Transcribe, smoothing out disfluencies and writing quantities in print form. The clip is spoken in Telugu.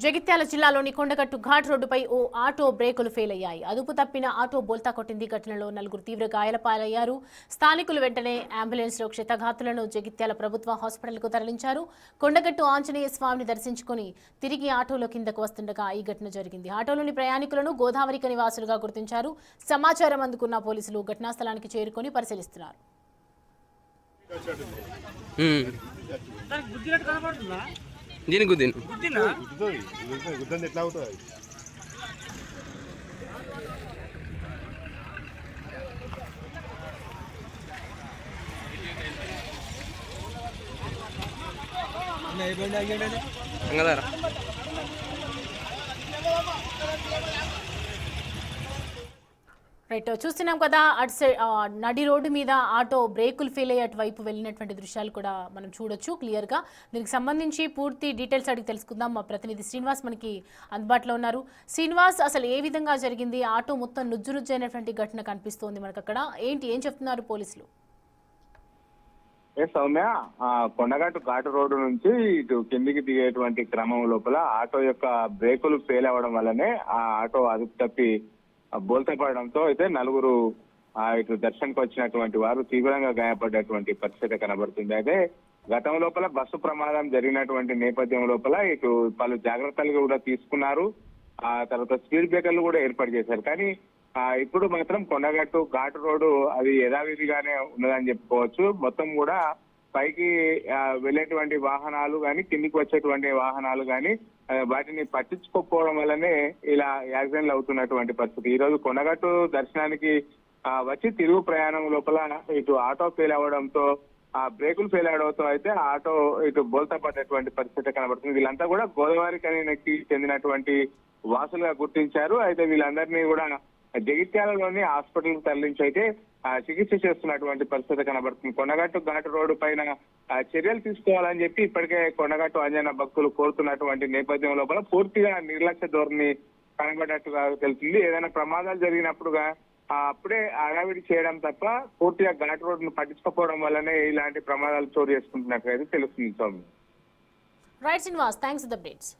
జగిత్యాల జిల్లాలోని కొండగట్టు ఘాట్ రోడ్డుపై ఓ ఆటో బ్రేకులు ఫెయిల్ అయ్యాయి. అదుపు తప్పిన ఆటో బోల్తా కొట్టింది. ఘటనలో నలుగురు తీవ్ర గాయాల పాలయ్యారు. స్థానికులు వెంటనే అంబులెన్స్లో క్షతగాత్రులను జగిత్యాల ప్రభుత్వ హాస్పిటల్కు తరలించారు. కొండగట్టు ఆంజనేయ స్వామిని దర్శించుకుని తిరిగి ఆటోలో కిందకు వస్తుండగా ఈ ఘటన జరిగింది. ఆటోలోని ప్రయాణికులను గోదావరిక నివాసులుగా గుర్తించారు. సమాచారం అందుకున్న పోలీసులు ఘటనా స్థలానికి చేరుకొని పరిశీలిస్తున్నారు. దీని గుద్దిన ఎట్లా అవుతుంది రైట్, చూస్తున్నాం కదా అటు సైడ్ నడి రోడ్డు మీద ఆటో బ్రేకులు ఫెయిల్ అయ్యి అటువైపు వెళ్ళినటువంటి దృశ్యాలు కూడా మనం చూడొచ్చు క్లియర్గా. దీనికి సంబంధించి పూర్తి డీటెయిల్స్ అడిగి తెలుసుకుందాం. మా ప్రతినిధి శ్రీనివాస్ మనకి అందుబాటులో ఉన్నారు. శ్రీనివాస్, అసలు ఏ విధంగా జరిగింది? ఆటో మొత్తం నుజ్జు అయినటువంటి ఘటన కనిపిస్తోంది మనకు. అక్కడ ఏం చెప్తున్నారు పోలీసులు? సౌమ్య, కొండగట్టు ఘాటు రోడ్డు నుంచి ఇటు కిందికి దిగేటువంటి క్రమం లోపల ఆటో యొక్క బ్రేకులు ఫెయిల్ అవ్వడం వల్లనే ఆ ఆటో అదుపు తప్పి బోల్తా పడడంతో అయితే నలుగురు ఇటు దర్శనకు వచ్చినటువంటి వారు తీవ్రంగా గాయపడ్డటువంటి పరిస్థితి కనబడుతుంది. అయితే గతం లోపల బస్సు ప్రమాదం జరిగినటువంటి నేపథ్యం లోపల ఇటు పలు జాగ్రత్తలు కూడా తీసుకున్నారు. ఆ తర్వాత స్పీడ్ బ్రేకర్లు కూడా ఏర్పాటు చేశారు. కానీ ఇప్పుడు మాత్రం కొండగట్టు ఘాటు రోడ్డు అది యథావిధిగానే ఉన్నదని చెప్పుకోవచ్చు. మొత్తం కూడా పైకి వెళ్ళేటువంటి వాహనాలు కానీ కిందికి వచ్చేటువంటి వాహనాలు కానీ వాటిని పట్టించుకోకపోవడం వల్లనే ఇలా యాక్సిడెంట్లు అవుతున్నటువంటి పరిస్థితి. ఈ రోజు కొండగట్టు దర్శనానికి వచ్చి తిరుగు ప్రయాణం లోపల ఇటు ఆటో ఫెయిల్ అవ్వడంతో ఆ బ్రేకులు ఫెయిల్ అవడంతో అయితే ఆటో ఇటు బోల్తా పడ్డటువంటి పరిస్థితి కనబడుతుంది. వీళ్ళంతా కూడా గోదావరి కనికి చెందినటువంటి వాసులుగా గుర్తించారు. అయితే వీళ్ళందరినీ కూడా జగిత్యాలలోని హాస్పిటల్ తరలించి అయితే చికిత్స చేస్తున్నటువంటి పరిస్థితి కనబడుతుంది. కొండగట్టు ఘాటు రోడ్డు పైన చర్యలు తీసుకోవాలని చెప్పి ఇప్పటికే కొండగట్టు ఆంజనేయ భక్తులు కోరుతున్నటువంటి నేపథ్యం లోపల పూర్తిగా నిర్లక్ష్య ధోరణి కనబడ్డట్టుగా తెలుస్తుంది. ఏదైనా ప్రమాదాలు జరిగినప్పుడుగా అప్పుడే హడావిడి చేయడం తప్ప పూర్తిగా ఘాటు రోడ్డును పట్టించుకోకపోవడం వల్లనే ఇలాంటి ప్రమాదాలు చోటు చేసుకుంటున్నట్టుగా అయితే తెలుస్తుంది. Right Srinivas, thanks for the updates.